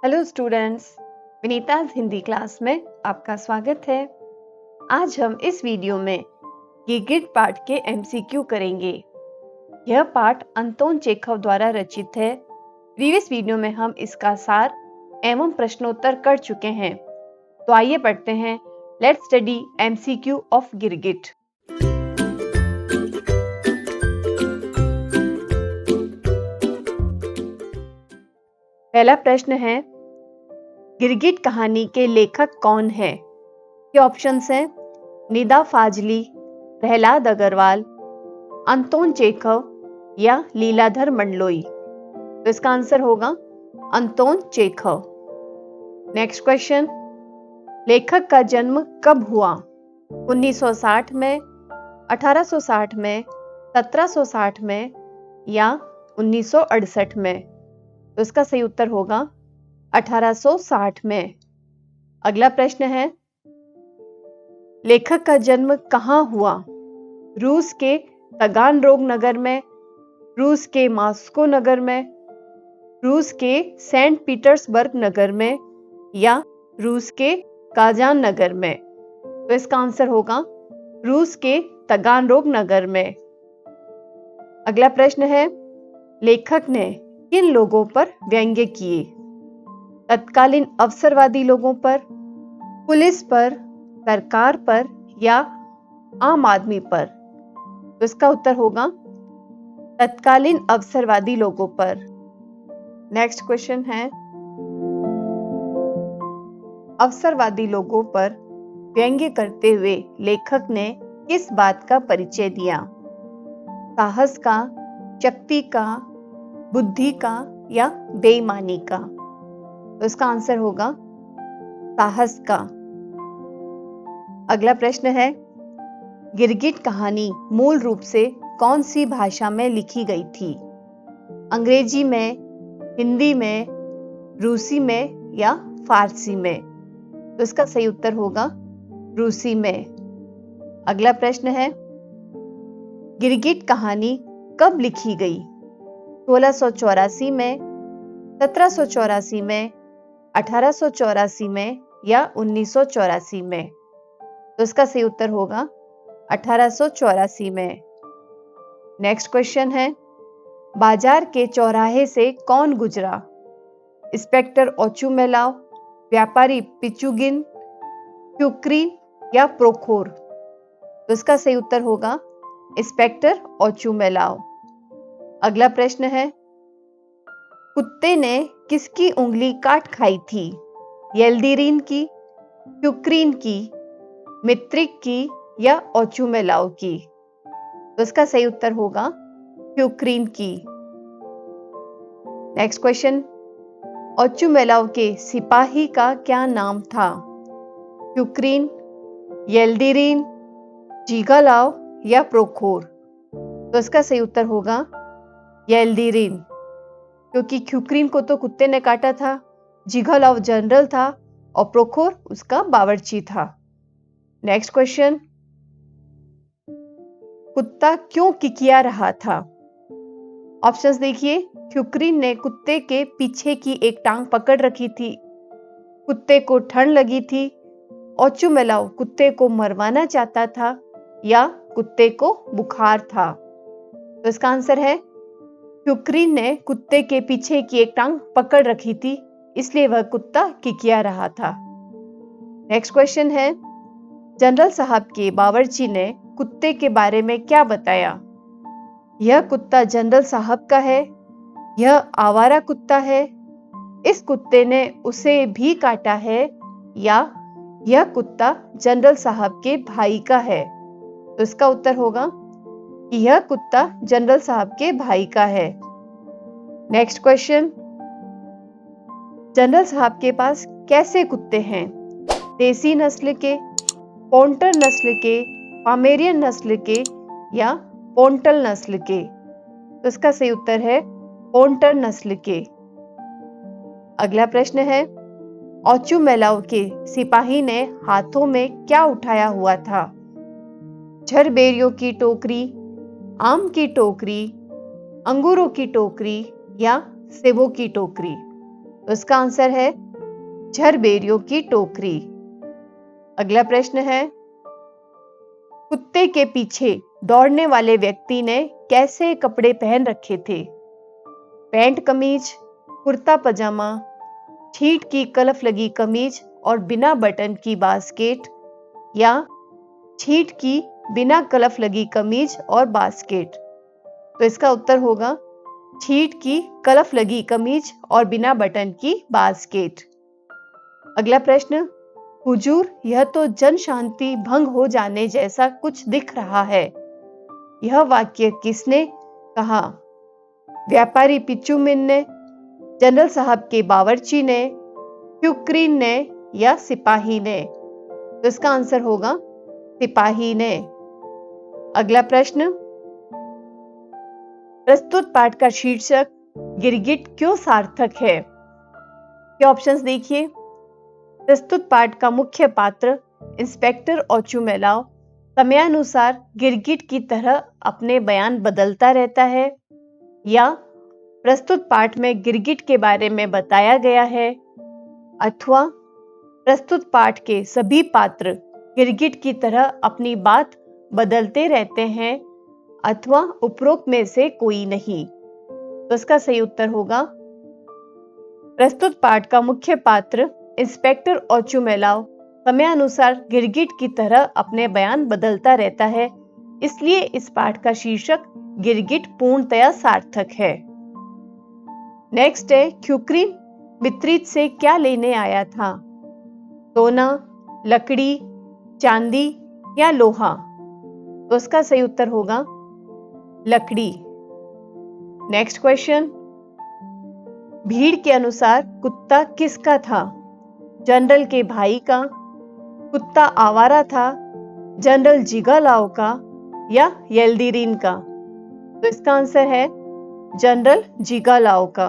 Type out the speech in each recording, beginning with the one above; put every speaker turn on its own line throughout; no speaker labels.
Hello students, Vinita's Hindi class में आपका स्वागत है। आज हम इस वीडियो में गिरगिट पाठ के एमसीक्यू करेंगे। यह पाठ अंतोन चेखव द्वारा रचित है। प्रीवियस वीडियो में हम इसका सार एवं प्रश्नोत्तर कर चुके हैं। तो आइए पढ़ते हैं। लेट्स स्टडी एमसीक्यू ऑफ गिरगिट। पहला प्रश्न है, गिरगिट कहानी के लेखक कौन है? ये ऑप्शंस हैं निदा फाजली, प्रहलाद अग्रवाल, अंतोन चेखव या लीलाधर मंडलोई। तो इसका आंसर होगा अंतोन चेखव। नेक्स्ट क्वेश्चन, लेखक का जन्म कब हुआ? 1960 में, 1860 में, 1760 में या 1968 में? तो इसका सही उत्तर होगा 1860 में। अगला प्रश्न है, लेखक का जन्म कहाँ हुआ? रूस के तागानरोग नगर में, रूस के मॉस्को नगर में, रूस के सेंट पीटर्सबर्ग नगर में या रूस के काजान नगर में? तो इसका आंसर होगा रूस के तागानरोग नगर में। अगला प्रश्न है, लेखक ने किन लोगों पर व्यंग्य किए? तत्कालीन अवसरवादी लोगों पर, पुलिस पर, सरकार पर या आम आदमी पर? तो इसका उत्तर होगा तत्कालीन अवसरवादी लोगों पर। नेक्स्ट क्वेश्चन है, अवसरवादी लोगों पर व्यंग्य करते हुए लेखक ने किस बात का परिचय दिया? साहस का, शक्ति का, बुद्धि का या बेईमानी का? तो इसका आंसर होगा साहस का। अगला प्रश्न है, गिरगिट कहानी मूल रूप से कौन सी भाषा में लिखी गई थी? अंग्रेजी में, हिंदी में, रूसी में या फारसी में? तो इसका सही उत्तर होगा रूसी में। अगला प्रश्न है, गिरगिट कहानी कब लिखी गई? 1684 में, 1784 में, 1884 में या 1984 में? तो इसका सही उत्तर होगा 1884 में। नेक्स्ट क्वेश्चन है, बाजार के चौराहे से कौन गुजरा? इंस्पेक्टर ओचुमेलाव, व्यापारी पिचुगिन, क्यूक्रीन या प्रोखोर? तो इसका सही उत्तर होगा इंस्पेक्टर ओचुमेलाव। अगला प्रश्न है, कुत्ते ने किसकी उंगली काट खाई थी? येल्दीरिन की, क्यूक्रीन की, मित्रिक की या ओचुमेलाव की? तो इसका सही उत्तर होगा क्यूक्रीन की। नेक्स्ट क्वेश्चन, ओचुमेलाव के सिपाही का क्या नाम था? क्यूक्रीन, येल्दीरिन, जीगालाव या प्रोखोर? तो इसका सही उत्तर होगा येल्दीरिन, क्योंकि क्यूक्रीन को तो कुत्ते ने काटा था, जीगालाव जनरल था और प्रोखोर उसका बावर्ची था। नेक्स्ट क्वेश्चन, कुत्ता क्यों किकिया रहा था? ऑप्शंस देखिए, क्यूक्रीन ने कुत्ते के पीछे की एक टांग पकड़ रखी थी, कुत्ते को ठंड लगी थी, ओचुमेलाव कुत्ते को मरवाना चाहता था या कुत्ते को बुखार था? तो इसका आंसर है क्यूक्रीन ने कुत्ते के पीछे की एक टांग पकड़ रखी थी, इसलिए वह कुत्ता किकिया रहा था। नेक्स्ट क्वेश्चन है, जनरल साहब के बावर्ची ने कुत्ते के बारे में क्या बताया? यह कुत्ता जनरल साहब का है, यह आवारा कुत्ता है, इस कुत्ते ने उसे भी काटा है या यह कुत्ता जनरल साहब के भाई का है? तो इसका उत्तर होगा कि यह कुत्ता जनरल साहब के भाई का है। नेक्स्ट क्वेश्चन, जनरल साहब के पास कैसे कुत्ते हैं? देसी नस्ल के, पोंटर नस्ल के, पामेरियन नस्ल के या पोंटल नस्ल के? तो इसका सही उत्तर है पोंटर नस्ल के। अगला प्रश्न है, ओचुमेलाव के सिपाही ने हाथों में क्या उठाया हुआ था? झरबेरियों की टोकरी, आम की टोकरी, अंगूरों की टोकरी या सेवों की टोकरी? तो इसका आंसर है झरबेरियों की टोकरी। अगला प्रश्न है, कुत्ते के पीछे दौड़ने वाले व्यक्ति ने कैसे कपड़े पहन रखे थे? पैंट कमीज, कुर्ता पजामा, छींट की कलफ लगी कमीज और बिना बटन की बास्केट, या छींट की बिना कलफ लगी कमीज और बास्केट? तो इसका उत्तर होगा छींट की कलफ लगी कमीज और बिना बटन की बास्केट। अगला प्रश्न, हुजूर यह तो जन शांति भंग हो जाने जैसा कुछ दिख रहा है। यह वाक्य किसने कहा? व्यापारी पिचुमिन ने, जनरल साहब के बावर्ची ने, क्युक्रीन ने या सिपाही ने? तो इसका आंसर होगा सिपाही ने। अगला प्रश्न, प्रस्तुत पाठ का शीर्षक गिरगिट क्यों सार्थक है? ये ऑप्शंस देखिए। प्रस्तुत पाठ का मुख्य पात्र इंस्पेक्टर ओचुमेलाओ समयानुसार गिरगिट की तरह अपने बयान बदलता रहता है, या प्रस्तुत पाठ में गिरगिट के बारे में बताया गया है, अथवा प्रस्तुत पाठ के सभी पात्र गिरगिट की तरह अपनी बात बदलते रहते हैं, अथवा उपरोक्त में से कोई नहीं? तो इसका सही उत्तर होगा प्रस्तुत पाठ का मुख्य पात्र इंस्पेक्टर ओचुमेलाओ समयानुसार गिरगिट की तरह अपने बयान बदलता रहता है, इसलिए इस पाठ का शीर्षक गिरगिट पूर्णतया सार्थक है। नेक्स्ट है, क्युक्रीन मित्रित से क्या लेने आया था? सोना, लकड़ी, चांदी या लोहा? तो इसका सही उत्तर होगा लकड़ी। नेक्स्ट क्वेश्चन, भीड़ के अनुसार कुत्ता किसका था? जनरल के भाई का, कुत्ता आवारा था, जनरल जिगालाओ का या येल्दिरिन का? तो इसका आंसर है जनरल जिगालाओ का।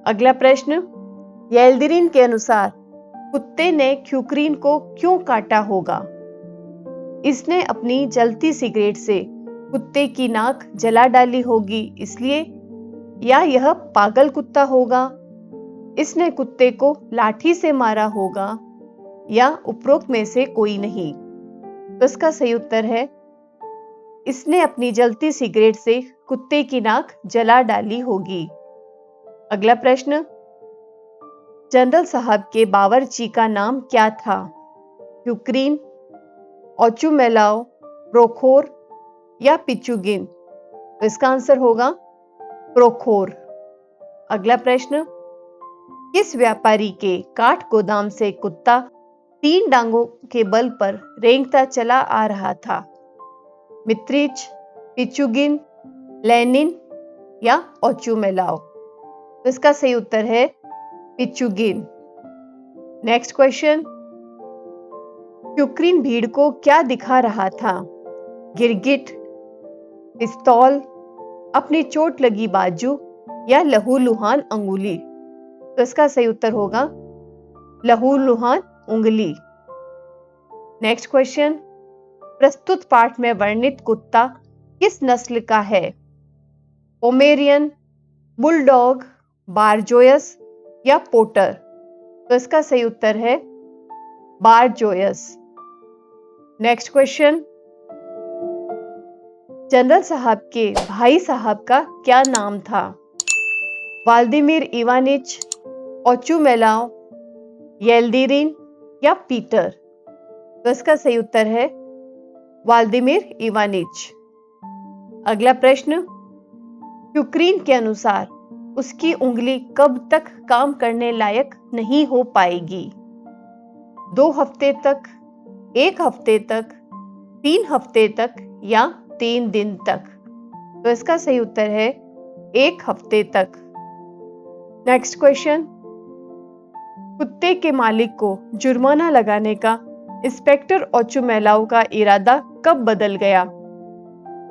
अगला प्रश्न, येल्दिरिन के अनुसार कुत्ते ने क्युक्रीन को क्यों काटा होगा? इसने अपनी जलती सिगरेट से कुत्ते की नाक जला डाली होगी इसलिए, या यह पागल कुत्ता होगा, इसने कुत्ते को लाठी से मारा होगा, या उपरोक्त में से कोई नहीं? तो इसका सही उत्तर है इसने अपनी जलती सिगरेट से कुत्ते की नाक जला डाली होगी। अगला प्रश्न, जनरल साहब के बावर्ची का नाम क्या था? क्युक्रीन, ओचुमेलाओ, प्रोखोर या पिचुगिन? तो इसका आंसर होगा प्रोखोर। अगला प्रश्न, किस व्यापारी के काठ गोदाम से कुत्ता 3 डांगों के बल पर रेंगता चला आ रहा था? मित्रिच, पिचुगिन, लेनिन या ओचुमेलाओ? तो इसका सही उत्तर है पिचुगिन। नेक्स्ट क्वेश्चन, क्युक्रीन भीड़ को क्या दिखा रहा था? गिरगिट, पिस्तौल, अपनी चोट लगी बाजू या लहूलुहान अंगुली? तो इसका सही उत्तर होगा लहूलुहान उंगली। नेक्स्ट क्वेश्चन, प्रस्तुत पाठ में वर्णित कुत्ता किस नस्ल का है? पोमेरियन, बुलडॉग, बारजोयस या पोटर? तो इसका सही उत्तर है बारजोयस। नेक्स्ट क्वेश्चन, जनरल साहब के भाई साहब का क्या नाम था? व्लादिमीर इवानिच, ओचुमेलाओ, येल्दिरिन या पीटर? तो इसका सही उत्तर है व्लादिमीर इवानिच। अगला प्रश्न, क्युक्रीन के अनुसार उसकी उंगली कब तक काम करने लायक नहीं हो पाएगी? 2 हफ्ते तक, 1 हफ्ते तक, 3 हफ्ते तक या 3 दिन तक? तो इसका सही उत्तर है 1 हफ्ते तक। नेक्स्ट क्वेश्चन, कुत्ते के मालिक को जुर्माना लगाने का इंस्पेक्टर ओचुमेलाओ का इरादा कब बदल गया?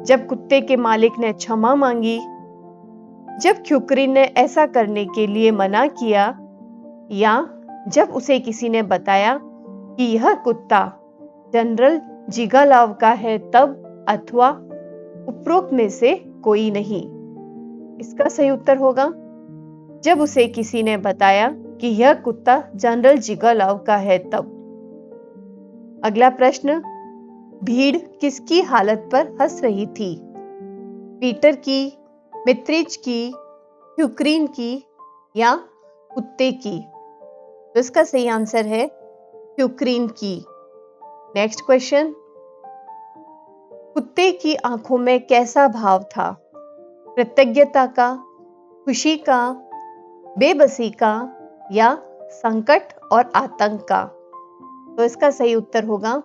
जब कुत्ते के मालिक ने क्षमा मांगी, जब क्युक्रीन ने ऐसा करने के लिए मना किया, या जब उसे किसी ने बताया कि यह कुत्ता जनरल जिगालाव का है तब, अथवा उपरोक्त में से कोई नहीं? इसका सही उत्तर होगा जब उसे किसी ने बताया कि यह कुत्ता जनरल जिगरलॉ का है तब। अगला प्रश्न, भीड़ किसकी हालत पर हंस रही थी? पीटर की, मित्रिज की, यूक्रेन की या कुत्ते की? तो इसका सही आंसर है यूक्रेन की। नेक्स्ट क्वेश्चन, कुत्ते की आंखों में कैसा भाव था? कृतज्ञता का, खुशी का, बेबसी का या संकट और आतंक का? तो इसका सही उत्तर होगा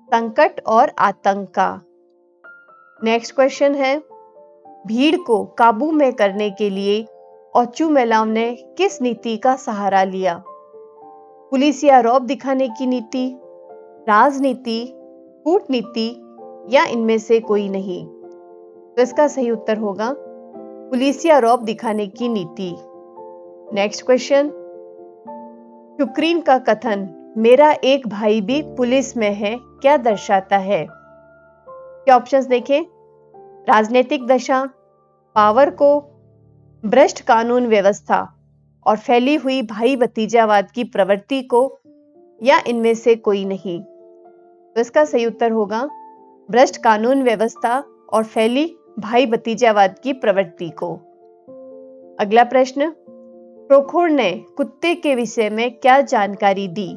संकट और आतंक का। नेक्स्ट क्वेश्चन है, भीड़ को काबू में करने के लिए ओचुमेलाव ने किस नीति का सहारा लिया? पुलिस या रौब दिखाने की नीति, राजनीति, कूटनीति या इनमें से कोई नहीं? तो इसका सही उत्तर होगा पुलिस या रौब दिखाने की नीति। नेक्स्ट क्वेश्चन, यूक्रेन का कथन मेरा एक भाई भी पुलिस में है क्या दर्शाता है? क्या ऑप्शंस देखें, राजनीतिक दशा, पावर को, भ्रष्ट कानून व्यवस्था और फैली हुई भाई भतीजावाद की प्रवृत्ति को या इनमें से कोई नहीं? तो इसका सही उत्तर होगा भ्रष्ट कानून व्यवस्था और फैली भाई भतीजावाद की प्रवृत्ति को। अगला प्रश्न, प्रोखोर ने कुत्ते के विषय में क्या जानकारी दी?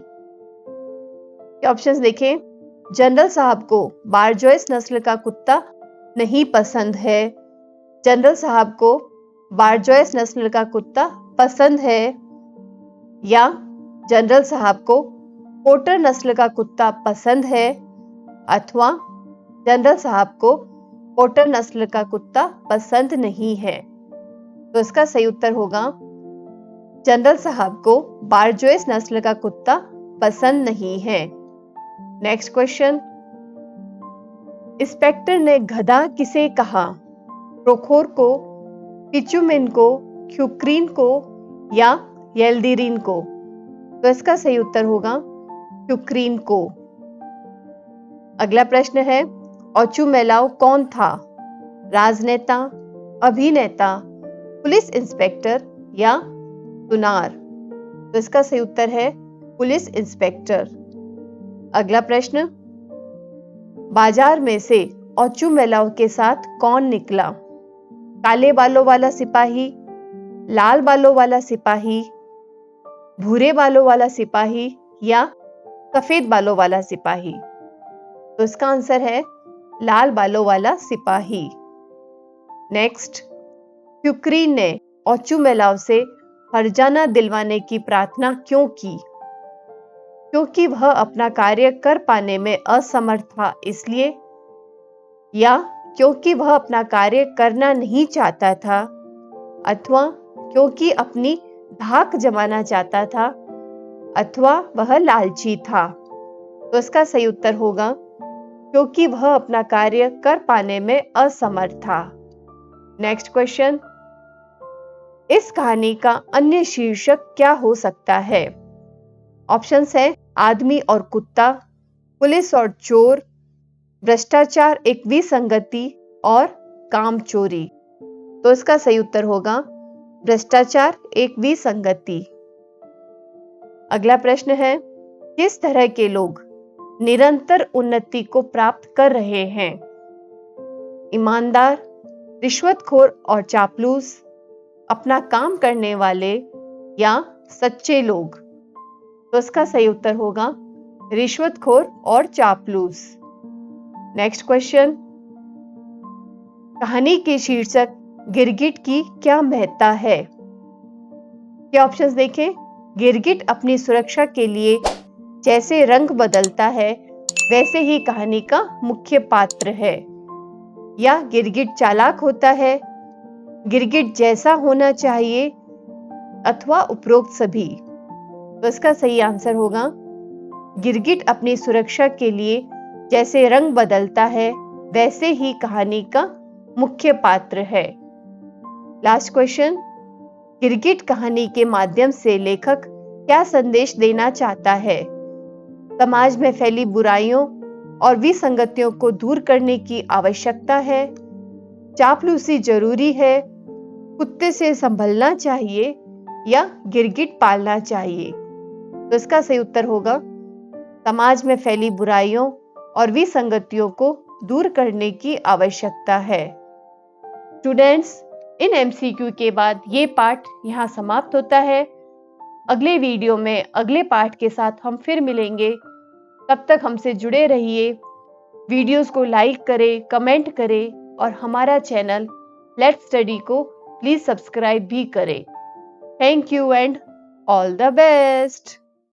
ऑप्शंस देखें, जनरल साहब को बारजोइस नस्ल का कुत्ता नहीं पसंद है, जनरल साहब को बारजोइस नस्ल का कुत्ता पसंद है, या जनरल साहब को पोर्टर नस्ल का कुत्ता पसंद है, अथवा जनरल साहब को पोर्टर नस्ल का कुत्ता पसंद नहीं है? तो इसका सही उत्तर होगा जनरल साहब को बारजोइस नस्ल का कुत्ता पसंद नहीं है। नेक्स्ट क्वेश्चन, इंस्पेक्टर ने गधा किसे कहा? प्रोखोर को, पिचुमिन को, यूक्रेन को या येल्दिरिन को? तो इसका सही उत्तर होगा यूक्रेन को। अगला प्रश्न है, ओचुमेलाव कौन था? राजनेता, अभिनेता, पुलिस इंस्पेक्टर या सुनार? तो इसका सही उत्तर है पुलिस इंस्पेक्टर। अगला प्रश्न, बाजार में से ओचुमेलाव के साथ कौन निकला? काले बालों वाला सिपाही, लाल बालों वाला सिपाही, भूरे बालों वाला सिपाही या सफेद बालों वाला सिपाही? तो इसका आंसर है लाल बालों वाला सिपाही। नेक्स्ट, यूक्रेन ने ओचुमेलाव से हर्जाना दिलवाने की प्रार्थना क्यों की? क्योंकि वह अपना कार्य कर पाने में असमर्थ था इसलिए, या क्योंकि वह अपना कार्य करना नहीं चाहता था, अथवा क्योंकि अपनी धाक जमाना चाहता था, अथवा वह लालची था? तो इसका सही उत्तर होगा क्योंकि वह अपना कार्य कर पाने में असमर्थ था। नेक्स्ट क्वेश्चन, इस कहानी का अन्य शीर्षक क्या हो सकता है? ऑप्शंस है आदमी और कुत्ता, पुलिस और चोर, भ्रष्टाचार एक विसंगति और काम चोरी। तो इसका सही उत्तर होगा भ्रष्टाचार एक विसंगति। अगला प्रश्न है, किस तरह के लोग निरंतर उन्नति को प्राप्त कर रहे हैं? ईमानदार, रिश्वतखोर और चापलूस, अपना काम करने वाले या सच्चे लोग? तो इसका सही उत्तर होगा रिश्वतखोर और चापलूस। नेक्स्ट क्वेश्चन, कहानी के शीर्षक गिरगिट की क्या महत्ता है? क्या ऑप्शंस देखें, गिरगिट अपनी सुरक्षा के लिए जैसे रंग बदलता है वैसे ही कहानी का मुख्य पात्र है, या गिरगिट चालाक होता है, गिरगिट जैसा होना चाहिए, अथवा उपरोक्त सभी? तो इसका सही आंसर होगा गिरगिट अपनी सुरक्षा के लिए जैसे रंग बदलता है वैसे ही कहानी का मुख्य पात्र है। लास्ट क्वेश्चन, गिरगिट कहानी के माध्यम से लेखक क्या संदेश देना चाहता है? समाज में फैली बुराइयों और विसंगतियों को दूर करने की आवश्यकता है, चापलूसी जरूरी है, कुत्ते से संभलना चाहिए या गिरगिट पालना चाहिए? तो इसका सही उत्तर होगा समाज में फैली बुराइयों और विसंगतियों को दूर करने की आवश्यकता है। स्टूडेंट्स, इन एमसीक्यू के बाद ये पाठ यहाँ समाप्त होता है। अगले वीडियो में अगले पाठ के साथ हम फिर मिलेंगे। तब तक हमसे जुड़े रहिए। वीडियोस को लाइक करें, कमेंट करें और हमारा चैनल लेट्स स्टडी को प्लीज सब्सक्राइब भी करें। Thank you and all the best.